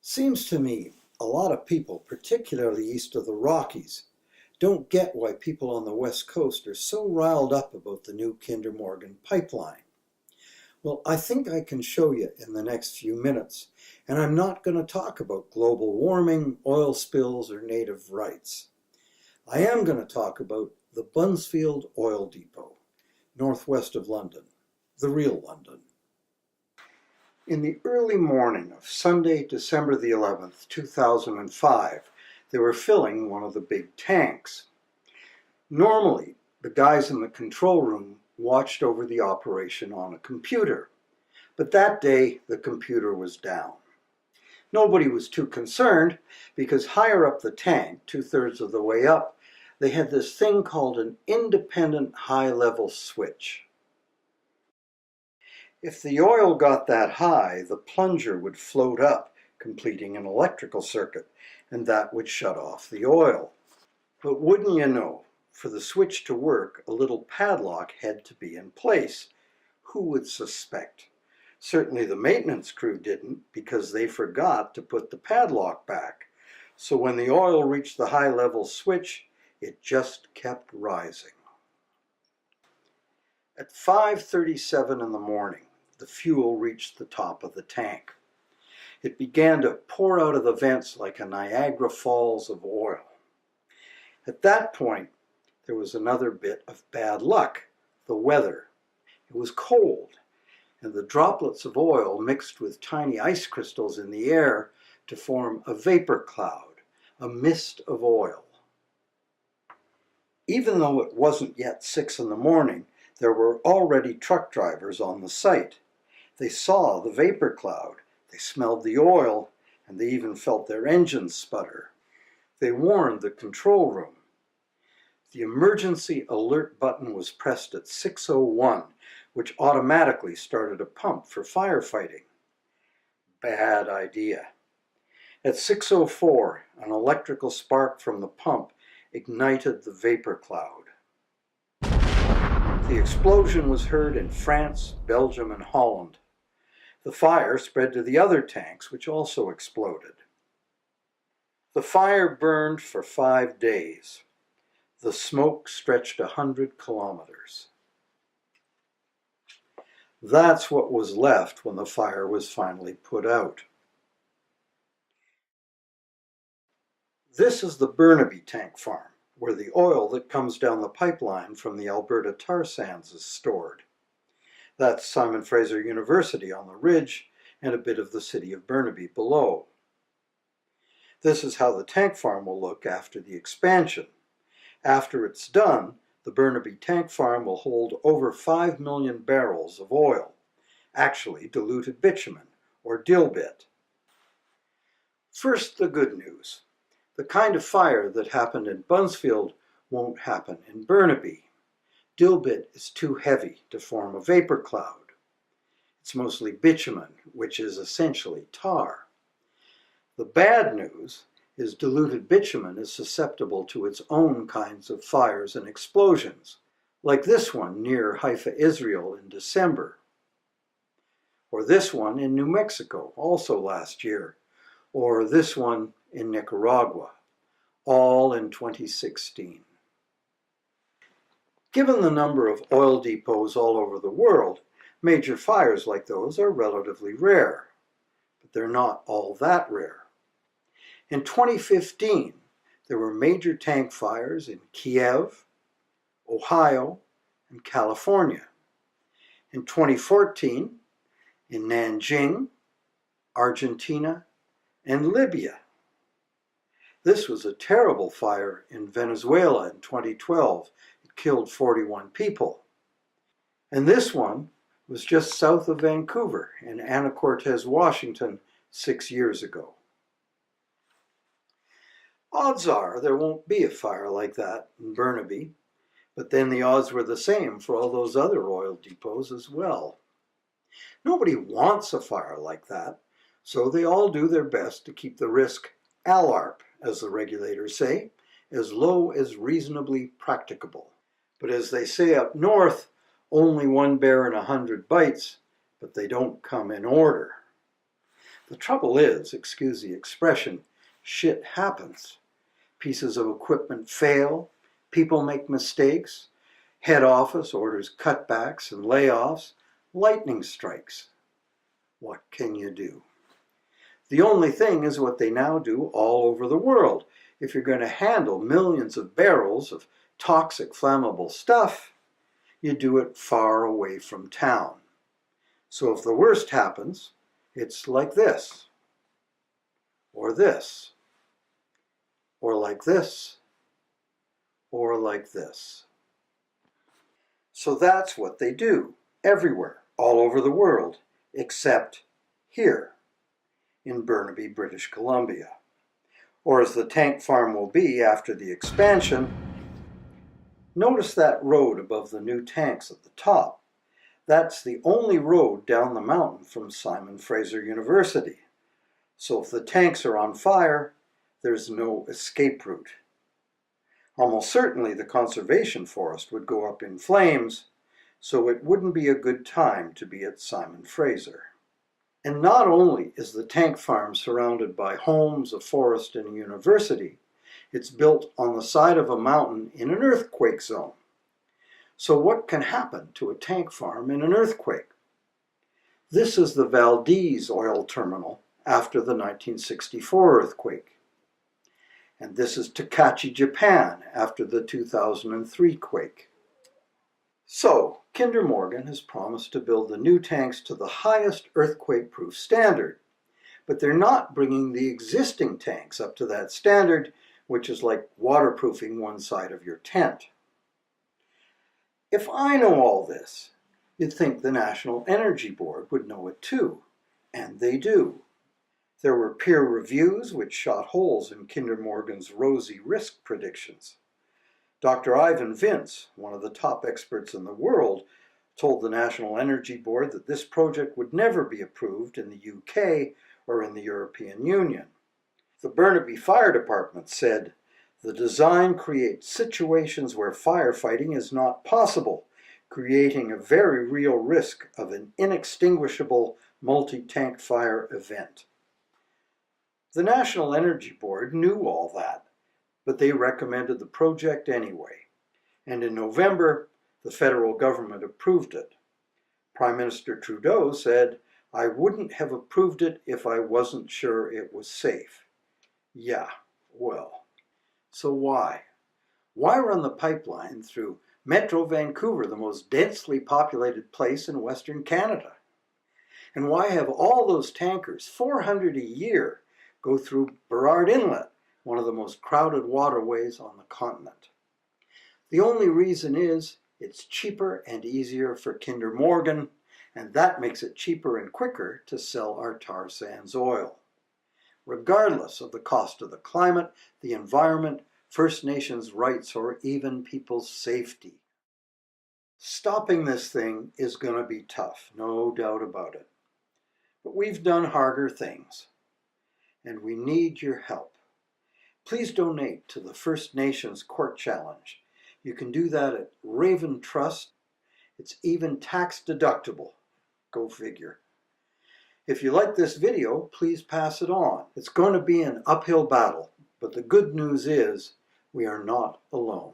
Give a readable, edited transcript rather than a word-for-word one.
Seems to me a lot of people, particularly east of the Rockies, don't get why people on the West Coast are so riled up about the new Kinder Morgan pipeline. Well, I think I can show you in the next few minutes, and I'm not going to talk about global warming, oil spills, or native rights. I am going to talk about the Bunsfield Oil Depot, northwest of London, the real London. In the early morning of Sunday, December the 11th, 2005, they were filling one of the big tanks. Normally, the guys in the control room watched over the operation on a computer, but that day the computer was down. Nobody was too concerned because higher up the tank, 2/3 of the way up, they had this thing called an independent high-level switch. If the oil got that high, the plunger would float up, completing an electrical circuit, and that would shut off the oil. But wouldn't you know, for the switch to work, a little padlock had to be in place. Who would suspect? Certainly the maintenance crew didn't, because they forgot to put the padlock back. So when the oil reached the high-level switch, it just kept rising. At 5:37 in the morning, the fuel reached the top of the tank. It began to pour out of the vents like a Niagara Falls of oil. At that point, there was another bit of bad luck, the weather. It was cold, and the droplets of oil mixed with tiny ice crystals in the air to form a vapor cloud, a mist of oil. Even though it wasn't yet 6 in the morning, there were already truck drivers on the site. They saw the vapor cloud, they smelled the oil, and they even felt their engines sputter. They warned the control room. The emergency alert button was pressed at 6:01, which automatically started a pump for firefighting. Bad idea. At 6:04, an electrical spark from the pump ignited the vapor cloud. The explosion was heard in France, Belgium, and Holland. The fire spread to the other tanks, which also exploded. The fire burned for 5 days. The smoke stretched 100 kilometers. That's what was left when the fire was finally put out. This is the Burnaby tank farm, where the oil that comes down the pipeline from the Alberta tar sands is stored. That's Simon Fraser University on the ridge and a bit of the city of Burnaby below. This is how the tank farm will look after the expansion. After it's done, the Burnaby tank farm will hold over 5 million barrels of oil, actually diluted bitumen, or dilbit. First, the good news. The kind of fire that happened in Bunsfield won't happen in Burnaby. Dilbit is too heavy to form a vapor cloud. It's mostly bitumen, which is essentially tar. The bad news is diluted bitumen is susceptible to its own kinds of fires and explosions, like this one near Haifa, Israel in December, or this one in New Mexico, also last year, or this one in Nicaragua, all in 2016. Given the number of oil depots all over the world, major fires like those are relatively rare, but they're not all that rare. In 2015, there were major tank fires in Kiev, Ohio, and California. In 2014, in Nanjing, Argentina, and Libya. This was a terrible fire in Venezuela in 2012. It killed 41 people. And this one was just south of Vancouver in Anacortes, Washington, 6 years ago. Odds are there won't be a fire like that in Burnaby, but then the odds were the same for all those other oil depots as well. Nobody wants a fire like that, so they all do their best to keep the risk ALARP, as the regulators say, as low as reasonably practicable. But as they say up north, only one bear in 100 bites, but they don't come in order. The trouble is, excuse the expression, shit happens. Pieces of equipment fail, people make mistakes, head office orders cutbacks and layoffs, lightning strikes. What can you do? The only thing is what they now do all over the world. If you're going to handle millions of barrels of toxic flammable stuff, you do it far away from town. So if the worst happens, it's like this, or this, or like this, or like this. So that's what they do, everywhere, all over the world, except here, in Burnaby, British Columbia. Or as the tank farm will be after the expansion. Notice that road above the new tanks at the top. That's the only road down the mountain from Simon Fraser University. So if the tanks are on fire, there's no escape route. Almost certainly the conservation forest would go up in flames, so it wouldn't be a good time to be at Simon Fraser. And not only is the tank farm surrounded by homes, a forest, and a university, it's built on the side of a mountain in an earthquake zone. So what can happen to a tank farm in an earthquake? This is the Valdez oil terminal after the 1964 earthquake. And this is Tokachi, Japan after the 2003 quake. So, Kinder Morgan has promised to build the new tanks to the highest earthquake-proof standard, but they're not bringing the existing tanks up to that standard, which is like waterproofing one side of your tent. If I know all this, you'd think the National Energy Board would know it too, and they do. There were peer reviews which shot holes in Kinder Morgan's rosy risk predictions. Dr. Ivan Vince, one of the top experts in the world, told the National Energy Board that this project would never be approved in the UK or in the European Union. The Burnaby Fire Department said, "The design creates situations where firefighting is not possible, creating a very real risk of an inextinguishable multi-tank fire event." The National Energy Board knew all that, but they recommended the project anyway. And in November, the federal government approved it. Prime Minister Trudeau said, "I wouldn't have approved it if I wasn't sure it was safe." Yeah, well. So why? Why run the pipeline through Metro Vancouver, the most densely populated place in Western Canada? And why have all those tankers, 400 a year, go through Burrard Inlet, one of the most crowded waterways on the continent? The only reason is it's cheaper and easier for Kinder Morgan, and that makes it cheaper and quicker to sell our tar sands oil, regardless of the cost of the climate, the environment, First Nations rights, or even people's safety. Stopping this thing is going to be tough, no doubt about it. But we've done harder things, and we need your help. Please donate to the First Nations Court Challenge. You can do that at Raven Trust. It's even tax deductible. Go figure. If you like this video, please pass it on. It's going to be an uphill battle, but the good news is we are not alone.